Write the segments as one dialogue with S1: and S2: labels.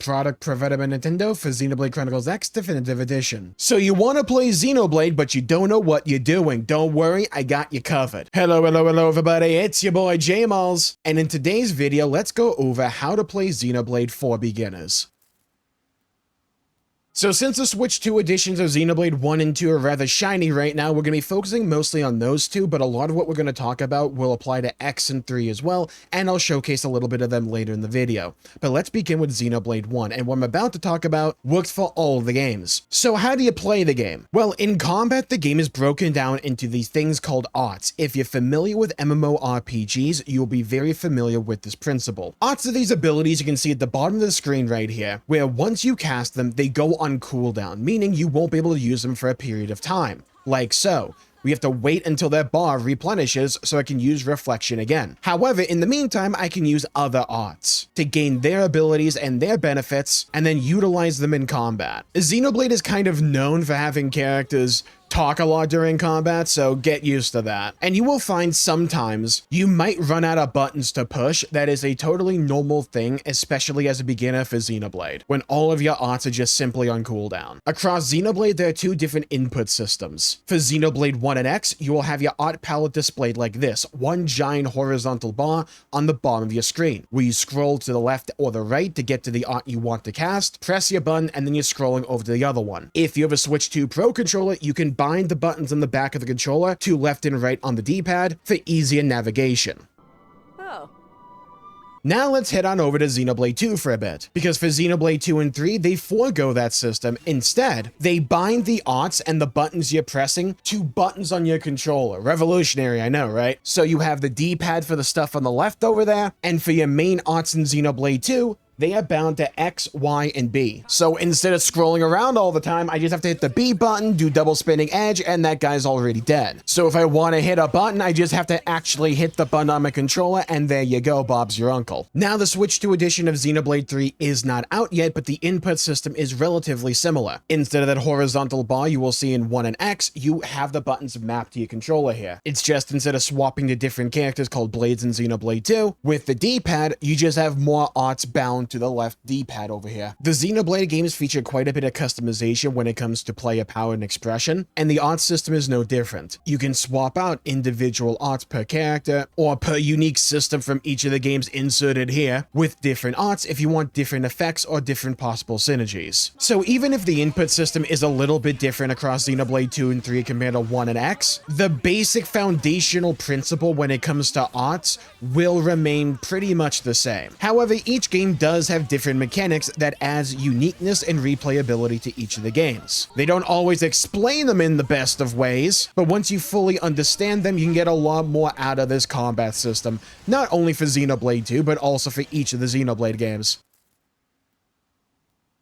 S1: product provided by Nintendo for Xenoblade Chronicles X Definitive Edition. So you want to play Xenoblade, but you don't know what you're doing. Don't worry, I got you covered. Hello everybody, it's your boy Jmulls, and in today's video, let's go over how to play Xenoblade for beginners. So since the Switch 2 editions of Xenoblade 1 and 2 are rather shiny right now, we're going to be focusing mostly on those two, but a lot of what we're going to talk about will apply to X and 3 as well, and I'll showcase a little bit of them later in the video. But let's begin with Xenoblade 1, and what I'm about to talk about works for all of the games. So how do you play the game? Well, in combat, the game is broken down into these things called arts. If you're familiar with MMORPGs, you'll be very familiar with this principle. Arts are these abilities you can see at the bottom of the screen right here, where once you cast them, they go on cooldown, meaning you won't be able to use them for a period of time, like so. We have to wait until that bar replenishes so I can use Reflection again. However, in the meantime, I can use other arts to gain their abilities and their benefits and then utilize them in combat. Xenoblade is kind of known for having characters talk a lot during combat, so get used to that. And you will find sometimes you might run out of buttons to push. That is a totally normal thing, especially as a beginner for Xenoblade, when all of your arts are just simply on cooldown. Across Xenoblade, there are two different input systems. For Xenoblade 1 and X, you will have your art palette displayed like this, one giant horizontal bar on the bottom of your screen, where you scroll to the left or the right to get to the art you want to cast, press your button, and then you're scrolling over to the other one. If you have a Switch 2 Pro controller, you can bind the buttons on the back of the controller to left and right on the D-pad for easier navigation.
S2: Oh.
S1: Now let's head on over to Xenoblade 2 for a bit, because for Xenoblade 2 and 3, they forego that system. Instead, they bind the arts and the buttons you're pressing to buttons on your controller. Revolutionary, I know, right? So you have the D-pad for the stuff on the left over there, and for your main arts in Xenoblade 2, they are bound to X, Y, and B. So instead of scrolling around all the time, I just have to hit the B button, do double spinning edge, and that guy's already dead. So if I want to hit a button, I just have to actually hit the button on my controller, and there you go, Bob's your uncle. Now the Switch 2 edition of Xenoblade 3 is not out yet, but the input system is relatively similar. Instead of that horizontal bar you will see in 1 and X, you have the buttons mapped to your controller here. It's just instead of swapping to different characters called blades in Xenoblade 2, with the D-pad, you just have more arts bound to the left D-pad over here. The Xenoblade games feature quite a bit of customization when it comes to player power and expression, and the art system is no different. You can swap out individual arts per character, or per unique system from each of the games inserted here, with different arts if you want different effects or different possible synergies. So even if the input system is a little bit different across Xenoblade 2 and 3 compared to 1 and X, the basic foundational principle when it comes to arts will remain pretty much the same. However, each game does have different mechanics that adds uniqueness and replayability to each of the games. They don't always explain them in the best of ways, but once you fully understand them, you can get a lot more out of this combat system, not only for Xenoblade 2, but also for each of the Xenoblade games.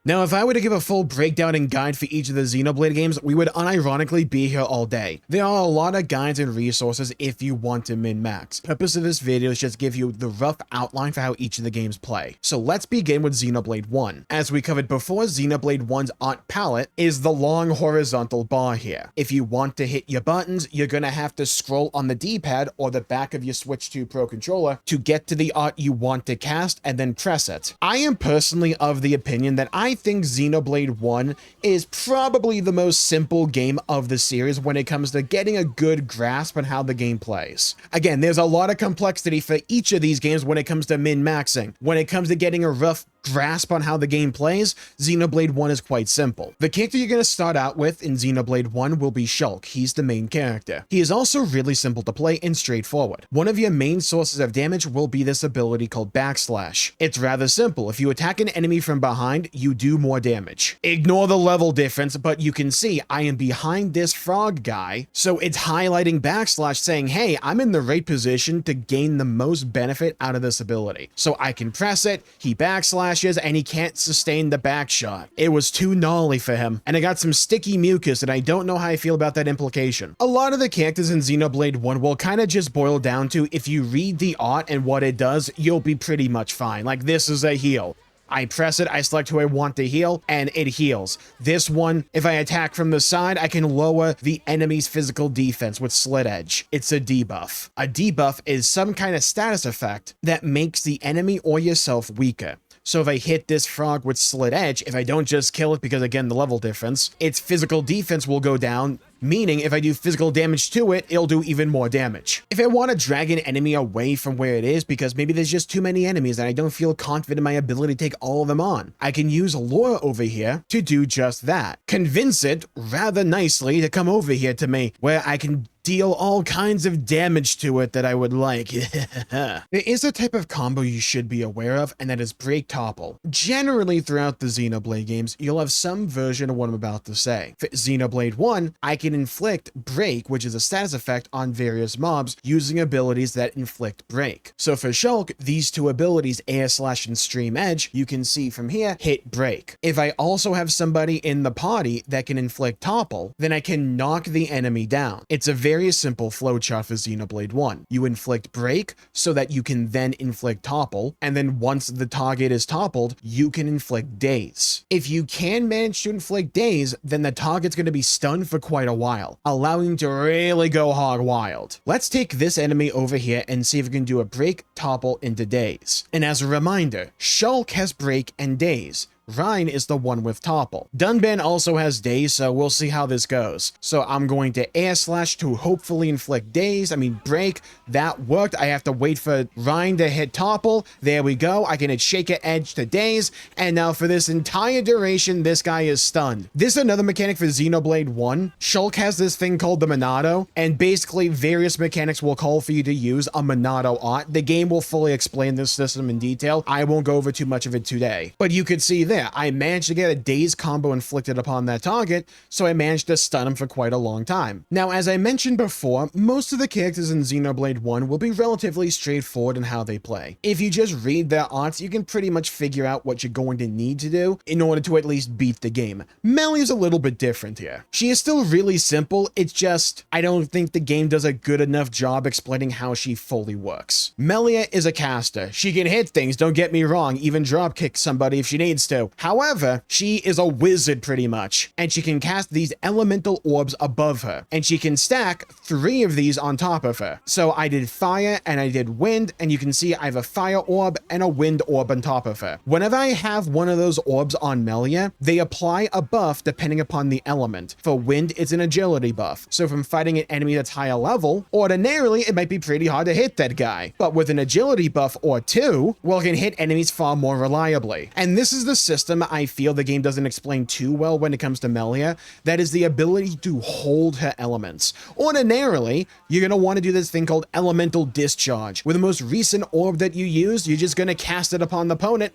S1: Now, if I were to give a full breakdown and guide for each of the Xenoblade games, we would unironically be here all day. There are a lot of guides and resources if you want to min-max. The purpose of this video is just give you the rough outline for how each of the games play. So let's begin with Xenoblade 1. As we covered before, Xenoblade 1's art palette is the long horizontal bar here. If you want to hit your buttons, you're gonna have to scroll on the D-pad or the back of your Switch 2 Pro controller to get to the art you want to cast and then press it. I am personally of the opinion that I think Xenoblade 1 is probably the most simple game of the series when it comes to getting a good grasp on how the game plays. Again, there's a lot of complexity for each of these games when it comes to min-maxing. When it comes to getting a rough grasp on how the game plays, Xenoblade 1 is quite simple. The character you're going to start out with in Xenoblade 1 will be Shulk. He's the main character. He is also really simple to play and straightforward. One of your main sources of damage will be this ability called backslash. It's rather simple. If you attack an enemy from behind, you do more damage. Ignore the level difference, but you can see I am behind this frog guy, so it's highlighting backslash saying, hey, I'm in the right position to gain the most benefit out of this ability. So I can press it, he backslashes, and he can't sustain the back shot. It was too gnarly for him, and I got some sticky mucus, and I don't know how I feel about that implication. A lot of the characters in Xenoblade 1 will kind of just boil down to, if you read the art and what it does, you'll be pretty much fine. Like, this is a heal. I press it, I select who I want to heal, and it heals. This one, if I attack from the side, I can lower the enemy's physical defense with Slit Edge. It's a debuff. A debuff is some kind of status effect that makes the enemy or yourself weaker. So if I hit this frog with Slit Edge, if I don't just kill it because, again, the level difference, its physical defense will go down, meaning if I do physical damage to it, it'll do even more damage. If I want to drag an enemy away from where it is because maybe there's just too many enemies and I don't feel confident in my ability to take all of them on, I can use Lure over here to do just that. Convince it rather nicely to come over here to me, where I can deal all kinds of damage to it that I would like. There is a type of combo you should be aware of, and that is Break Topple. Generally throughout the Xenoblade games, you'll have some version of what I'm about to say. For Xenoblade 1, I can inflict Break, which is a status effect on various mobs, using abilities that inflict Break. So for Shulk, these two abilities, Air Slash and Stream Edge, you can see from here, hit Break. If I also have somebody in the party that can inflict Topple, then I can knock the enemy down. It's a very simple flowchart for Xenoblade 1. You inflict Break so that you can then inflict Topple, and then once the target is toppled, you can inflict Daze. If you can manage to inflict Daze, then the target's going to be stunned for quite a while, allowing you to really go hog wild. Let's take this enemy over here and see if we can do a Break, Topple into Daze. And as a reminder, Shulk has Break and Daze. Rein is the one with Topple. Dunban also has Daze, so we'll see how this goes. So I'm going to Air Slash to hopefully inflict Break. That worked. I have to wait for Rein to hit Topple. There we go. I can hit Shaker Edge to Daze. And now for this entire duration, this guy is stunned. This is another mechanic for Xenoblade 1. Shulk has this thing called the Monado, and basically various mechanics will call for you to use a Monado art. The game will fully explain this system in detail. I won't go over too much of it today. But you could see there, I managed to get a Daze combo inflicted upon that target, so I managed to stun him for quite a long time. Now, as I mentioned before, most of the characters in Xenoblade 1 will be relatively straightforward in how they play. If you just read their arts, you can pretty much figure out what you're going to need to do in order to at least beat the game. Melly is a little bit different here. She is still really simple, it's just, I don't think the game does a good enough job explaining how she fully works. Melia is a caster. She can hit things, don't get me wrong, even drop kick somebody if she needs to. However, she is a wizard pretty much, and she can cast these elemental orbs above her, and she can stack 3 of these on top of her. So I did fire and I did wind, and you can see I have a fire orb and a wind orb on top of her. Whenever I have one of those orbs on Melia, they apply a buff depending upon the element. For wind, it's an agility buff. So if I'm fighting an enemy that's higher level, ordinarily it might be pretty hard to hit that guy. But with an agility buff or 2, well, I can hit enemies far more reliably. And this is the system I feel the game doesn't explain too well when it comes to Melia. That is the ability to hold her elements. Ordinarily, you're going to want to do this thing called Elemental Discharge. With the most recent orb that you use, you're just going to cast it upon the opponent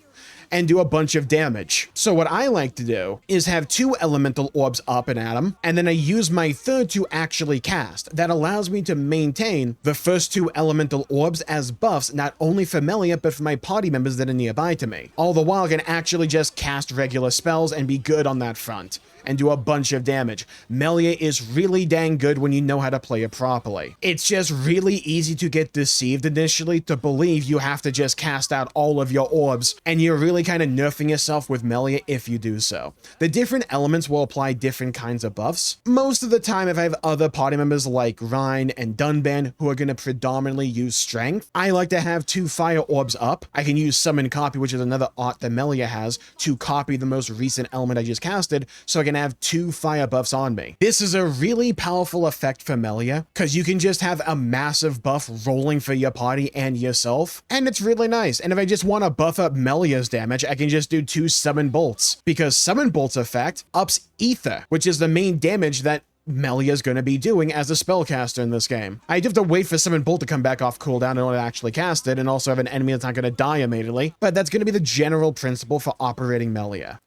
S1: and do a bunch of damage. So what I like to do is have 2 elemental orbs up and at them, and then I use my third to actually cast. That allows me to maintain the first 2 elemental orbs as buffs, not only for Melia, but for my party members that are nearby to me. All the while I can actually just cast regular spells and be good on that front, and do a bunch of damage. Melia is really dang good when you know how to play it properly. It's just really easy to get deceived initially to believe you have to just cast out all of your orbs, and you're really kind of nerfing yourself with Melia if you do so. The different elements will apply different kinds of buffs. Most of the time, if I have other party members like Rein and Dunban who are going to predominantly use strength, I like to have 2 fire orbs up. I can use summon copy, which is another art that Melia has, to copy the most recent element I just casted, so I can have 2 fire buffs on me. This is a really powerful effect for Melia, because you can just have a massive buff rolling for your party and yourself, and it's really nice. And if I just want to buff up Melia's damage, I can just do 2 summon bolts, because summon bolts effect ups ether, which is the main damage that Melia's going to be doing as a spellcaster in this game. I do have to wait for Summon Bolt to come back off cooldown in order to actually cast it, and also have an enemy that's not going to die immediately, but that's going to be the general principle for operating Melia.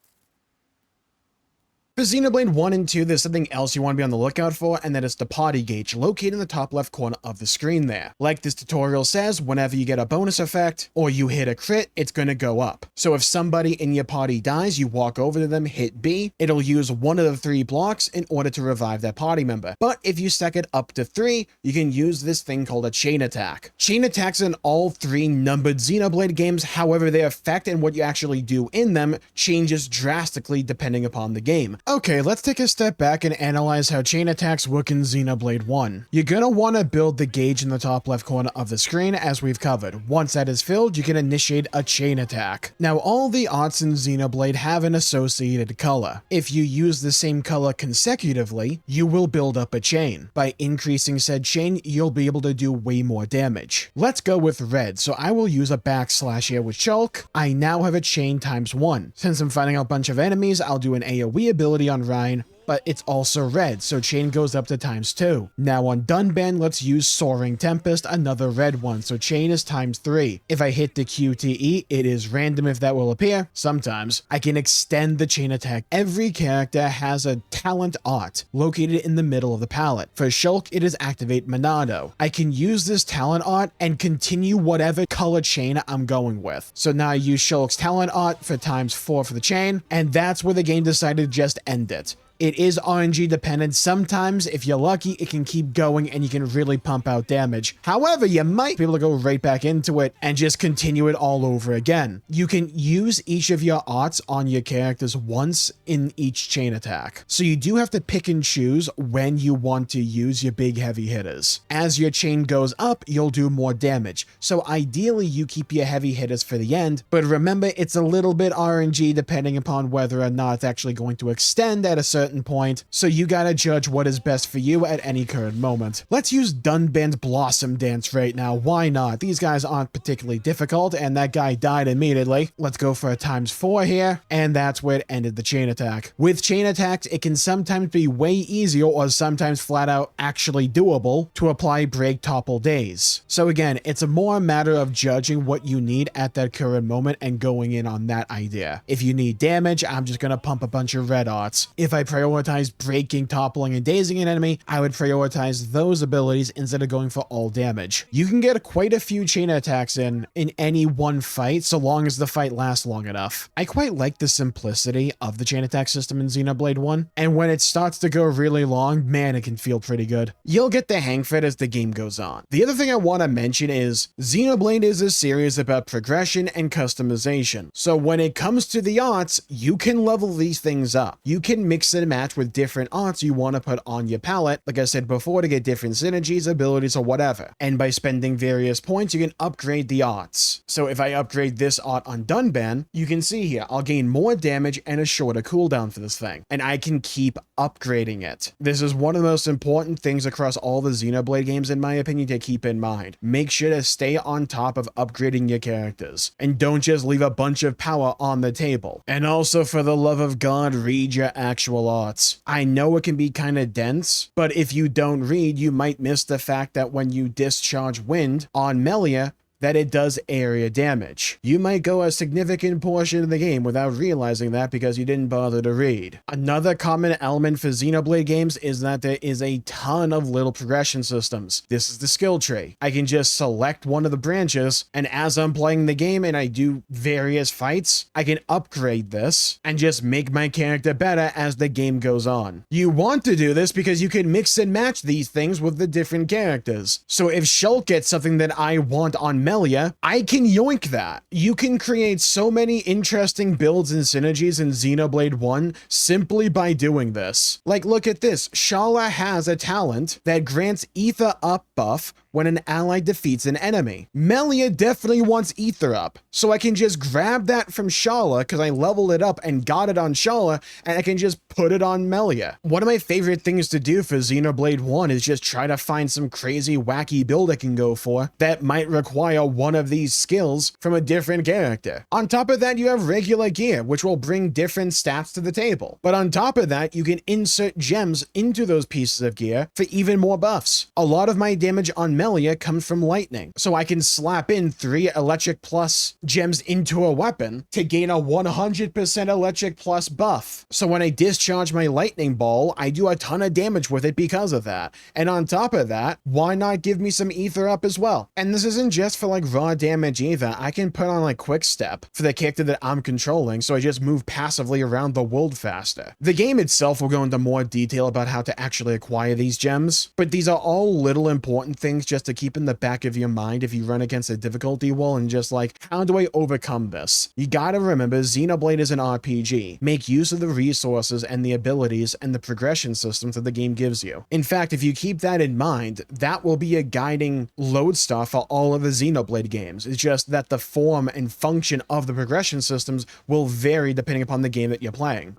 S1: For Xenoblade 1 and 2, there's something else you want to be on the lookout for, and that is the party gauge located in the top left corner of the screen there. Like this tutorial says, whenever you get a bonus effect or you hit a crit, it's going to go up. So if somebody in your party dies, you walk over to them, hit B, it'll use one of the 3 blocks in order to revive that party member. But if you stack it up to 3, you can use this thing called a chain attack. Chain attacks in all 3 numbered Xenoblade games, however, their effect and what you actually do in them changes drastically depending upon the game. Okay, let's take a step back and analyze how chain attacks work in Xenoblade 1. You're gonna want to build the gauge in the top left corner of the screen as we've covered. Once that is filled, you can initiate a chain attack. Now all the arts in Xenoblade have an associated color. If you use the same color consecutively, you will build up a chain. By increasing said chain, you'll be able to do way more damage. Let's go with red, so I will use a backslash here with Shulk. I now have a chain ×1. Since I'm fighting a bunch of enemies, I'll do an AoE ability on Ryan, but it's also red, so chain goes up to ×2. Now on Dunban, let's use Soaring Tempest, another red one, so chain is ×3. If I hit the QTE, it is random if that will appear, sometimes. I can extend the chain attack. Every character has a talent art located in the middle of the palette. For Shulk, it is Activate Monado. I can use this talent art and continue whatever color chain I'm going with. So now I use Shulk's talent art for ×4 for the chain, and that's where the game decided to just end it. It is RNG dependent. Sometimes, if you're lucky, it can keep going and you can really pump out damage. However, you might be able to go right back into it and just continue it all over again. You can use each of your arts on your characters once in each chain attack. So you do have to pick and choose when you want to use your big heavy hitters. As your chain goes up, you'll do more damage. So ideally, you keep your heavy hitters for the end, but remember, it's a little bit RNG depending upon whether or not it's actually going to extend at a certain point, so you gotta judge what is best for you at any current moment. Let's use Dunban's Blossom Dance right now. Why not? These guys aren't particularly difficult, and that guy died immediately. Let's go for a ×4 here, and that's where it ended the chain attack. With chain attacks, it can sometimes be way easier or sometimes flat out actually doable to apply Break Topple Days. So again, it's a more matter of judging what you need at that current moment and going in on that idea. If you need damage, I'm just gonna pump a bunch of red arts. If I prioritize breaking, toppling, and dazing an enemy, I would prioritize those abilities instead of going for all damage. You can get quite a few chain attacks in any one fight, so long as the fight lasts long enough. I quite like the simplicity of the chain attack system in Xenoblade 1, and when it starts to go really long, man, it can feel pretty good. You'll get the hang of it as the game goes on. The other thing I want to mention is Xenoblade is a series about progression and customization. So when it comes to the arts, you can level these things up. You can mix and match with different arts you want to put on your palette, like I said before, to get different synergies, abilities, or whatever. And by spending various points, you can upgrade the arts. So if I upgrade this art on Dunban, you can see here, I'll gain more damage and a shorter cooldown for this thing. And I can keep upgrading it. This is one of the most important things across all the Xenoblade games, in my opinion, to keep in mind. Make sure to stay on top of upgrading your characters. And don't just leave a bunch of power on the table. And also, for the love of God, read your actual arts. I know it can be kind of dense, but if you don't read, you might miss the fact that when you discharge wind on Melia, that it does area damage. You might go a significant portion of the game without realizing that because you didn't bother to read. Another common element for Xenoblade games is that there is a ton of little progression systems. This is the skill tree. I can just select one of the branches, and as I'm playing the game and I do various fights, I can upgrade this and just make my character better as the game goes on. You want to do this because you can mix and match these things with the different characters. So if Shulk gets something that I want on Melia, I can yoink that. You can create so many interesting builds and synergies in Xenoblade 1 simply by doing this. Like, look at this. Shala has a talent that grants Ether Up buff when an ally defeats an enemy. Melia definitely wants Ether Up, so I can just grab that from Shala because I leveled it up and got it on Shala, and I can just put it on Melia. One of my favorite things to do for Xenoblade 1 is just try to find some crazy wacky build I can go for that might require one of these skills from a different character. On top of that, you have regular gear, which will bring different stats to the table. But on top of that, you can insert gems into those pieces of gear for even more buffs. A lot of my damage on Melia comes from lightning, so I can slap in 3 electric plus gems into a weapon to gain a 100% electric plus buff. So when I discharge my lightning ball, I do a ton of damage with it because of that. And on top of that, why not give me some Ether Up as well? And this isn't just for like raw damage either. I can put on like quick step for the character that I'm controlling, so I just move passively around the world faster. The game itself will go into more detail about how to actually acquire these gems, but these are all little important things just to keep in the back of your mind if you run against a difficulty wall and just like, how do I overcome this? You gotta remember, Xenoblade is an RPG. Make use of the resources and the abilities and the progression systems that the game gives you. In fact, if you keep that in mind, that will be a guiding lodestar for all of the Xenoblade games. It's just that the form and function of the progression systems will vary depending upon the game that you're playing.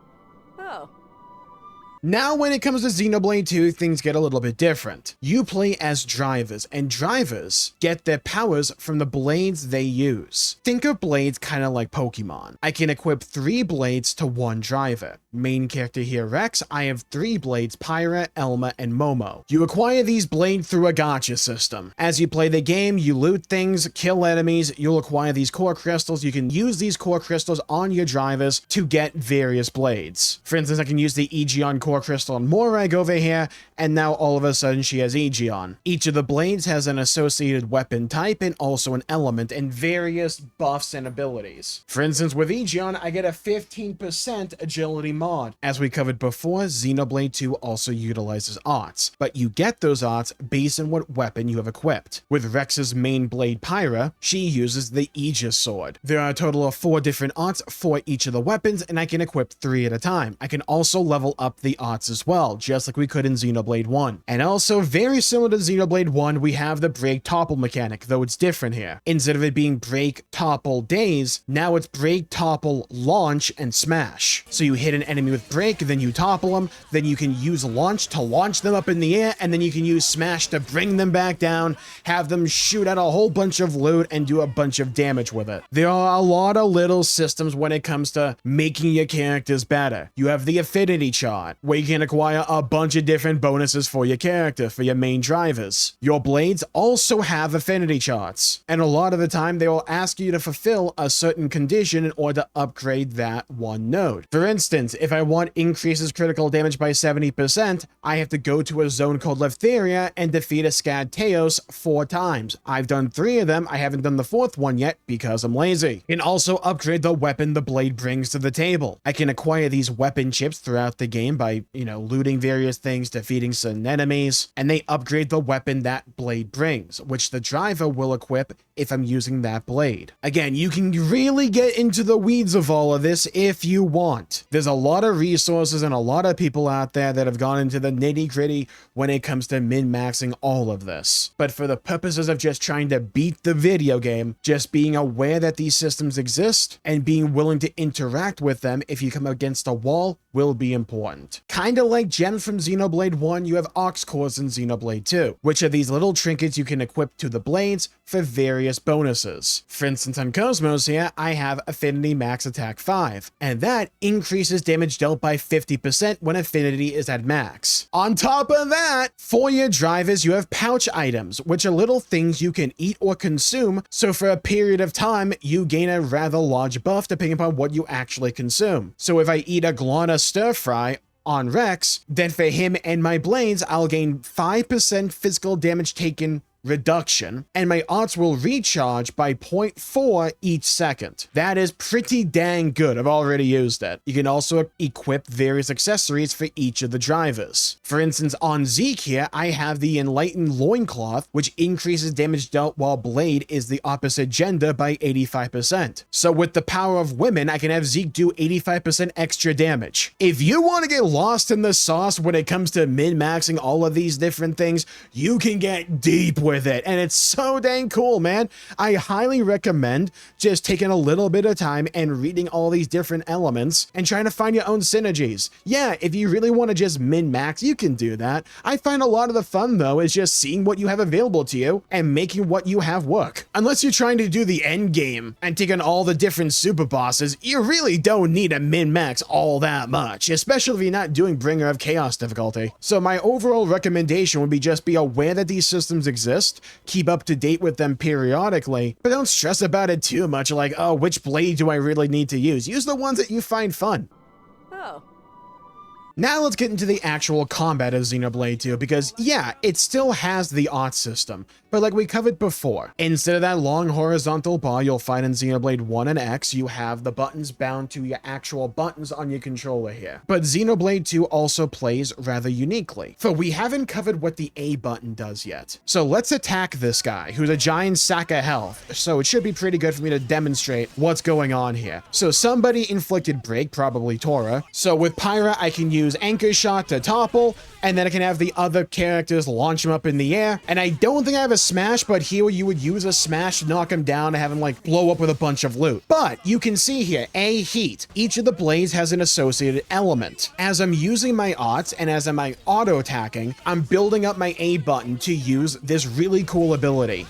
S2: Oh.
S1: Now, when it comes to Xenoblade 2, things get a little bit different. You play as drivers, and drivers get their powers from the blades they use. Think of blades kind of like Pokemon. I can equip 3 blades to 1 driver. Main character here, Rex, I have 3 blades, Pyra, Elma, and Momo. You acquire these blades through a gacha system. As you play the game, you loot things, kill enemies, you'll acquire these core crystals. You can use these core crystals on your drivers to get various blades. For instance, I can use the Aegeon core crystal on Morag over here, and now all of a sudden she has Aegeon. Each of the blades has an associated weapon type and also an element and various buffs and abilities. For instance, with Aegeon, I get a 15% agility mod. As we covered before, Xenoblade 2 also utilizes arts, but you get those arts based on what weapon you have equipped. With Rex's main blade Pyra, she uses the Aegis sword. There are a total of 4 different arts for each of the weapons, and I can equip 3 at a time. I can also level up the arts as well, just like we could in Xenoblade 1. And also, very similar to Xenoblade 1, we have the break topple mechanic, though it's different here. Instead of it being break topple days, now it's break topple launch and smash. So you hit an enemy with break, then you topple them, then you can use launch to launch them up in the air, and then you can use smash to bring them back down, have them shoot out a whole bunch of loot, and do a bunch of damage with it. There are a lot of little systems when it comes to making your characters better. You have the affinity chart, where you can acquire a bunch of different bonuses for your character, for your main drivers. Your blades also have affinity charts, and a lot of the time they will ask you to fulfill a certain condition in order to upgrade that one node. For instance, if I want increases critical damage by 70%, I have to go to a zone called Leftheria and defeat a Scad Teos 4 times. I've done 3 of them, I haven't done the 4th one yet because I'm lazy. You can also upgrade the weapon the blade brings to the table. I can acquire these weapon chips throughout the game by, looting various things, defeating certain enemies, and they upgrade the weapon that blade brings, which the driver will equip if I'm using that blade. Again, you can really get into the weeds of all of this if you want. There's a lot of resources and a lot of people out there that have gone into the nitty-gritty when it comes to min-maxing all of this. But for the purposes of just trying to beat the video game, just being aware that these systems exist and being willing to interact with them if you come against a wall will be important. Kinda like gems from Xenoblade 1, you have Ox Cores in Xenoblade 2, which are these little trinkets you can equip to the blades for various bonuses. For instance, on Cosmos here, I have Affinity Max Attack 5, and that increases damage dealt by 50% when Affinity is at max. On top of that, for your drivers, you have pouch items, which are little things you can eat or consume, so for a period of time, you gain a rather large buff depending upon what you actually consume. So if I eat a Glana Stir Fry on Rex, then for him and my blades, I'll gain 5% physical damage taken reduction, and my arts will recharge by 0.4 each second. That is pretty dang good. I've already used it. You can also equip various accessories for each of the drivers. For instance, on Zeke here, I have the Enlightened Loincloth, which increases damage dealt while Blade is the opposite gender by 85%. So with the power of women, I can have Zeke do 85% extra damage. If you want to get lost in the sauce when it comes to min-maxing all of these different things, you can get deep with it, and it's so dang cool, man. I highly recommend just taking a little bit of time and reading all these different elements and trying to find your own synergies. Yeah, if you really want to just min-max, you can do that. I find a lot of the fun, though, is just seeing what you have available to you and making what you have work. Unless you're trying to do the end game and take on all the different super bosses, you really don't need to min-max all that much, especially if you're not doing Bringer of Chaos difficulty. So my overall recommendation would be just be aware that these systems exist, keep up to date with them periodically, but don't stress about it too much, like, oh, which blade do I really need to use? Use the ones that you find fun.
S2: Oh.
S1: Now let's get into the actual combat of Xenoblade 2, because yeah, it still has the art system, but like we covered before, instead of that long horizontal bar you'll find in Xenoblade 1 and X, you have the buttons bound to your actual buttons on your controller here. But Xenoblade 2 also plays rather uniquely, for we haven't covered what the A button does yet. So let's attack this guy, who's a giant sack of health, so it should be pretty good for me to demonstrate what's going on here. So somebody inflicted break, probably Tora. So with Pyra, I can use Anchor Shot to topple, and then I can have the other characters launch him up in the air. And I don't think I have a smash, but here you would use a smash to knock him down and have him like blow up with a bunch of loot. But you can see here, A, heat. Each of the blades has an associated element. As I'm using my aughts and as I'm auto attacking, I'm building up my A button to use this really cool ability.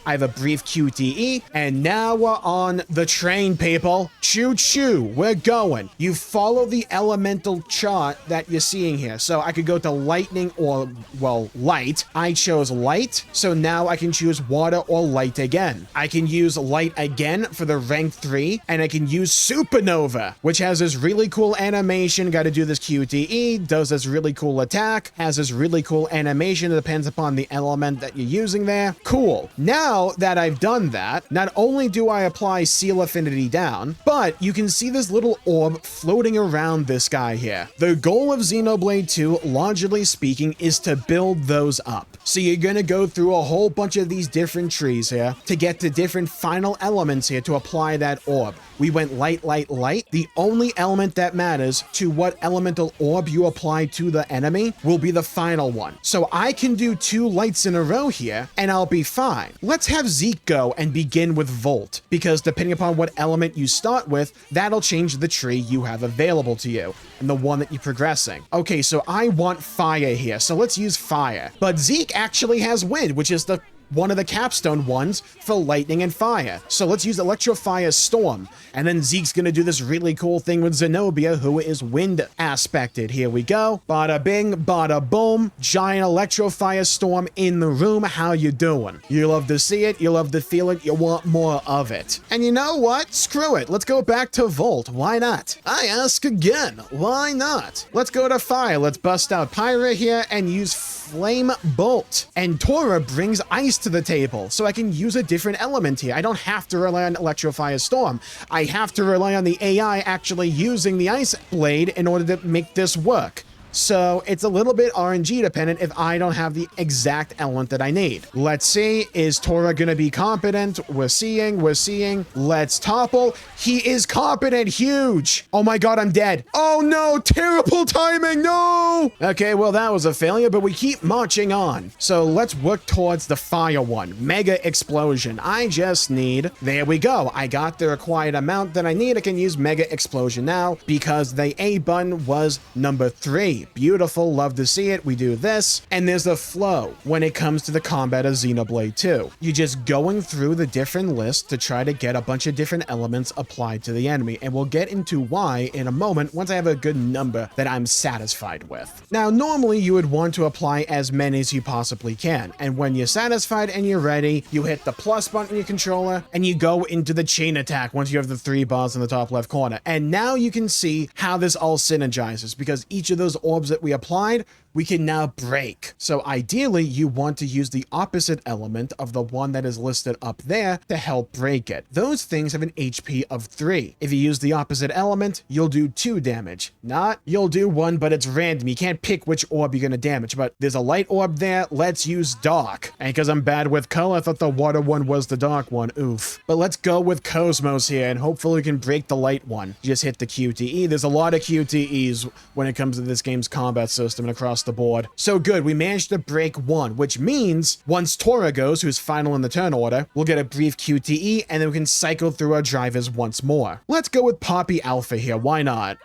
S1: I have a brief QTE, and now we're on the train, people. Choo-choo, we're going. You follow the elemental chart that you're seeing here. So I could go to lightning or, well, light. I chose light, so now I can choose water or light again. I can use light again for the rank 3, and I can use supernova, which has this really cool animation. Got to do this QTE, does this really cool attack, has this really cool animation that depends upon the element that you're using there. Cool. Now that I've done that, not only do I apply Seal Affinity down, but you can see this little orb floating around this guy here. The goal of Xenoblade 2, largely speaking, is to build those up. So you're gonna go through a whole bunch of these different trees here to get to different final elements here to apply that orb. We went light, light, light. The only element that matters to what elemental orb you apply to the enemy will be the final one. So I can do 2 lights in a row here, and I'll be fine. Let's have Zeke go and begin with Volt, because depending upon what element you start with, that'll change the tree you have available to you, and the one that you're progressing. Okay, so I want fire here, so let's use fire. But Zeke actually has wind, which is one of the capstone ones for lightning and fire. So let's use Electrofire Storm. And then Zeke's gonna do this really cool thing with Zenobia, who is wind aspected. Here we go. Bada bing, bada boom. Giant Electrofire Storm in the room. How you doing? You love to see it, you love to feel it, you want more of it. And you know what? Screw it. Let's go back to Volt. Why not? I ask again, why not? Let's go to fire. Let's bust out Pyra here and use Flame Bolt. And Tora brings ice to the table, so I can use a different element here. I don't have to rely on Electrofire Storm. I have to rely on the AI actually using the Ice Blade in order to make this work. So it's a little bit RNG dependent if I don't have the exact element that I need. Let's see, is Tora gonna be competent? We're seeing. Let's topple. He is competent, huge. Oh my God, I'm dead. Oh no, terrible timing, no. Okay, well that was a failure, but we keep marching on. So let's work towards the fire one, Mega Explosion. I just need, there we go. I got the required amount that I need. I can use Mega Explosion now because the A button was number 3. Beautiful, love to see it. We do this, and there's a flow when it comes to the combat of Xenoblade 2. You're just going through the different lists to try to get a bunch of different elements applied to the enemy, and we'll get into why in a moment once I have a good number that I'm satisfied with. Now, normally you would want to apply as many as you possibly can, and when you're satisfied and you're ready, you hit the plus button on your controller, and you go into the chain attack once you have the 3 bars in the top left corner. And now you can see how this all synergizes, because each of those orbs that we applied, we can now break. So ideally, you want to use the opposite element of the one that is listed up there to help break it. Those things have an HP of 3. If you use the opposite element, you'll do 2 damage. Not, you'll do 1, but it's random. You can't pick which orb you're gonna damage, but there's a light orb there. Let's use dark. And because I'm bad with color, I thought the water one was the dark one. Oof. But let's go with Cosmos here, and hopefully we can break the light one. Just hit the QTE. There's a lot of QTEs when it comes to this game's combat system and across the board. So good, we managed to break 1, which means once Tora goes, who's final in the turn order, we'll get a brief QTE, and then we can cycle through our drivers once more. Let's go with Poppy Alpha here, why not?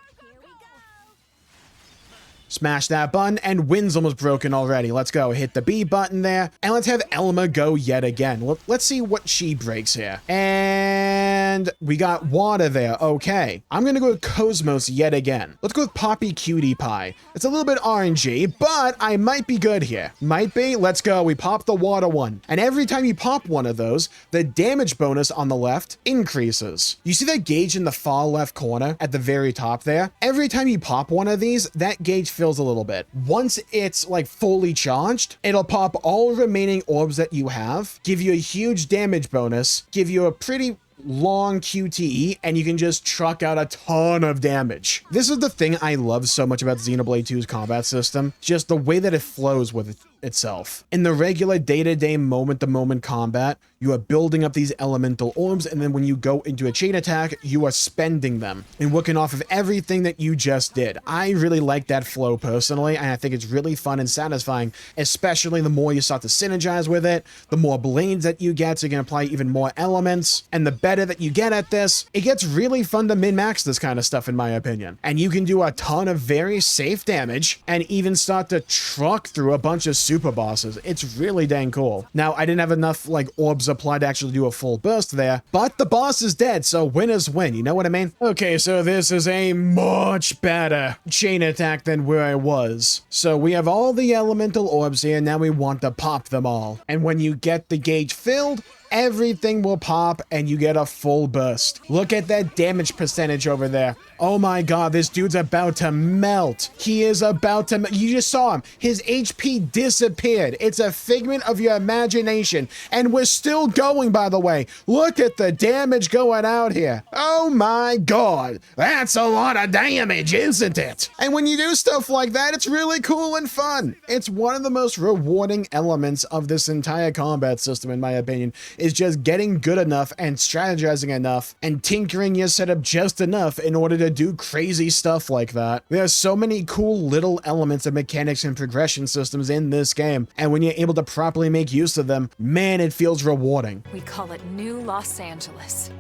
S1: Smash that button, and wind's almost broken already. Let's go. Hit the B button there, and let's have Elma go yet again. Let's see what she breaks here. And we got water there. Okay. I'm gonna go with Cosmos yet again. Let's go with Poppy Cutie Pie. It's a little bit RNG, but I might be good here. Might be. Let's go. We pop the water one. And every time you pop one of those, the damage bonus on the left increases. You see that gauge in the far left corner at the very top there? Every time you pop one of these, that gauge fills a little bit. Once it's like fully charged, it'll pop all remaining orbs that you have, give you a huge damage bonus, give you a pretty long QTE, and you can just truck out a ton of damage. This is the thing I love so much about Xenoblade 2's combat system, just the way that it flows with itself. In the regular day-to-day, moment-to-moment combat, you are building up these elemental orbs, and then when you go into a chain attack, you are spending them and working off of everything that you just did. I really like that flow personally, and I think it's really fun and satisfying, especially the more you start to synergize with it, the more blades that you get, so you can apply even more elements, and the better that you get at this, it gets really fun to min-max this kind of stuff, in my opinion. And you can do a ton of very safe damage, and even start to truck through a bunch of super bosses. It's really dang cool. Now, I didn't have enough like orbs applied to actually do a full burst there, but the boss is dead, so winners win, you know what I mean? Okay, so this is a much better chain attack than where I was. So we have all the elemental orbs here, now we want to pop them all. And when you get the gauge filled, everything will pop and you get a full burst. Look at that damage percentage over there. Oh my god, this dude's about to melt. He is about to melt. You just saw him. His HP disappeared. It's a figment of your imagination. And we're still going, by the way. Look at the damage going out here. Oh my god. That's a lot of damage, isn't it? And when you do stuff like that, it's really cool and fun. It's one of the most rewarding elements of this entire combat system, in my opinion, is just getting good enough and strategizing enough and tinkering your setup just enough in order to do crazy stuff like that. There are so many cool little elements of mechanics and progression systems in this game, and when you're able to properly make use of them, man, it feels rewarding.
S2: We call it New Los Angeles.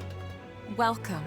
S2: Welcome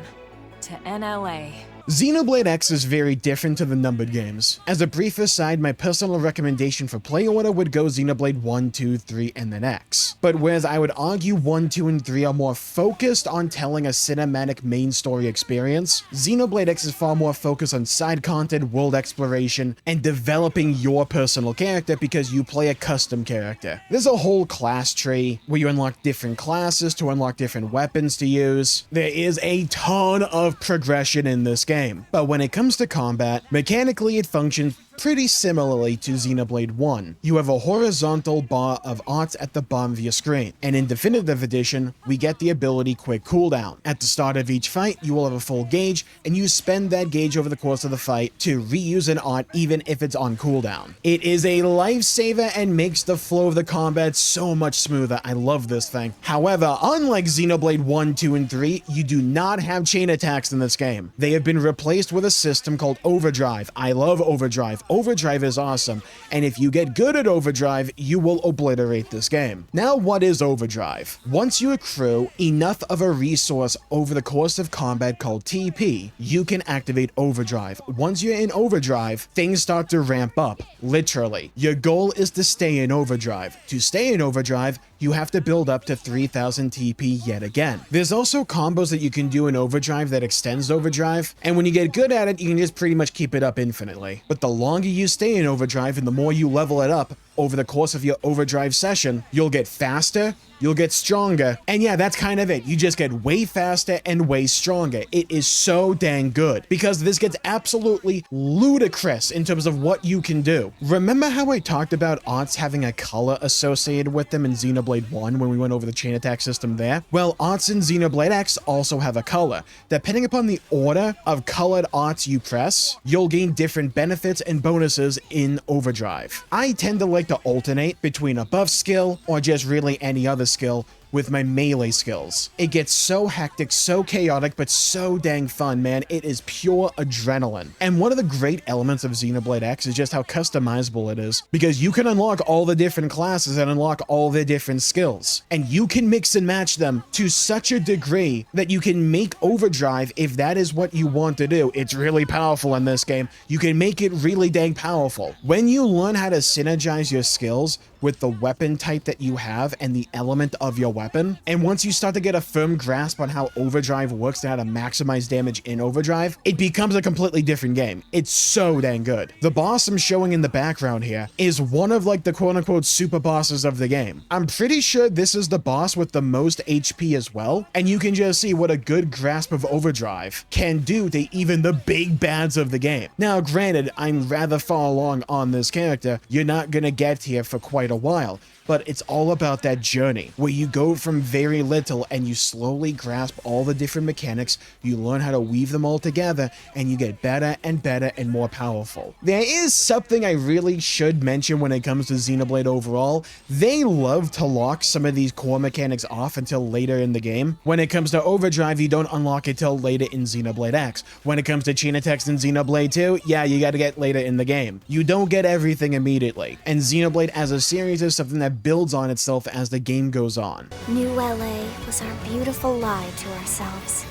S2: to NLA.
S1: Xenoblade X is very different to the numbered games. As a brief aside, my personal recommendation for play order would go Xenoblade 1, 2, 3, and then X. But whereas I would argue 1, 2, and 3 are more focused on telling a cinematic main story experience, Xenoblade X is far more focused on side content, world exploration, and developing your personal character because you play a custom character. There's a whole class tree where you unlock different classes to unlock different weapons to use. There is a ton of progression in this game. But when it comes to combat, mechanically it functions pretty similarly to Xenoblade 1. You have a horizontal bar of arts at the bottom of your screen, and in Definitive Edition, we get the ability Quick Cooldown. At the start of each fight, you will have a full gauge, and you spend that gauge over the course of the fight to reuse an art even if it's on cooldown. It is a lifesaver and makes the flow of the combat so much smoother. I love this thing. However, unlike Xenoblade 1, 2, and 3, you do not have chain attacks in this game. They have been replaced with a system called Overdrive. I love Overdrive. Overdrive is awesome, and if you get good at Overdrive, you will obliterate this game. Now, what is Overdrive? Once you accrue enough of a resource over the course of combat called TP, you can activate Overdrive. Once you're in Overdrive, things start to ramp up, literally. Your goal is to stay in Overdrive. To stay in Overdrive, you have to build up to 3000 TP yet again. There's also combos that you can do in Overdrive that extends Overdrive, and when you get good at it, you can just pretty much keep it up infinitely. But the longer you stay in Overdrive and the more you level it up over the course of your Overdrive session, you'll get faster, you'll get stronger, and yeah, that's kind of it. You just get way faster and way stronger. It is so dang good, because this gets absolutely ludicrous in terms of what you can do. Remember how I talked about arts having a color associated with them in Xenoblade 1 when we went over the chain attack system there? Well, arts in Xenoblade X also have a color. Depending upon the order of colored arts you press, you'll gain different benefits and bonuses in Overdrive. I tend to like to alternate between a buff skill or just really any other skill with my melee skills. It gets so hectic, so chaotic, but so dang fun, man. It is pure adrenaline. And one of the great elements of Xenoblade X is just how customizable it is, because you can unlock all the different classes and unlock all the different skills, and you can mix and match them to such a degree that you can make overdrive if that is what you want to do. It's really powerful in this game. You can make it really dang powerful. When you learn how to synergize your skills with the weapon type that you have and the element of your weapon, and once you start to get a firm grasp on how overdrive works and how to maximize damage in overdrive, it becomes a completely different game. It's so dang good. The boss I'm showing in the background here is one of like the quote-unquote super bosses of the game. I'm pretty sure this is the boss with the most HP as well, and you can just see what a good grasp of overdrive can do to even the big bads of the game. Now granted, I'm rather far along on this character. You're not gonna get here for quite a while, but it's all about that journey where you go from very little and you slowly grasp all the different mechanics, you learn how to weave them all together, and you get better and more powerful. There is something I really should mention when it comes to Xenoblade overall. They love to lock some of these core mechanics off until later in the game. When it comes to overdrive, you don't unlock it till later in Xenoblade X. When it comes to chain attacks in Xenoblade 2, yeah, you gotta get later in the game. You don't get everything immediately. And Xenoblade as a series is something that builds on itself as the game goes on.
S3: New LA was our beautiful lie to ourselves.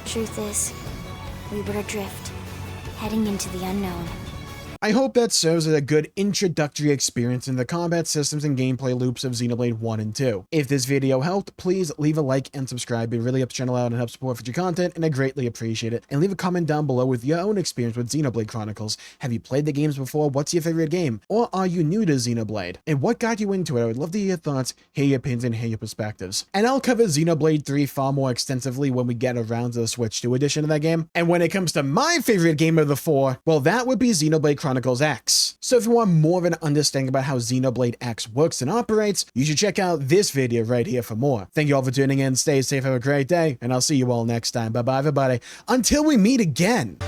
S3: Truth is, we were adrift, heading into the unknown.
S1: I hope that serves as a good introductory experience in the combat systems and gameplay loops of Xenoblade 1 and 2. If this video helped, please leave a like and subscribe. It really helps the channel out and helps support future content, and I greatly appreciate it. And leave a comment down below with your own experience with Xenoblade Chronicles. Have you played the games before? What's your favorite game? Or are you new to Xenoblade? And what got you into it? I would love to hear your thoughts, hear your opinions, and hear your perspectives. And I'll cover Xenoblade 3 far more extensively when we get around to the Switch 2 edition of that game. And when it comes to my favorite game of the four, well, that would be Xenoblade Chronicles X. So if you want more of an understanding about how Xenoblade X works and operates, you should check out this video right here for more. Thank you all for tuning in. Stay safe, have a great day, and I'll see you all next time. Bye-bye, everybody. Until we meet again.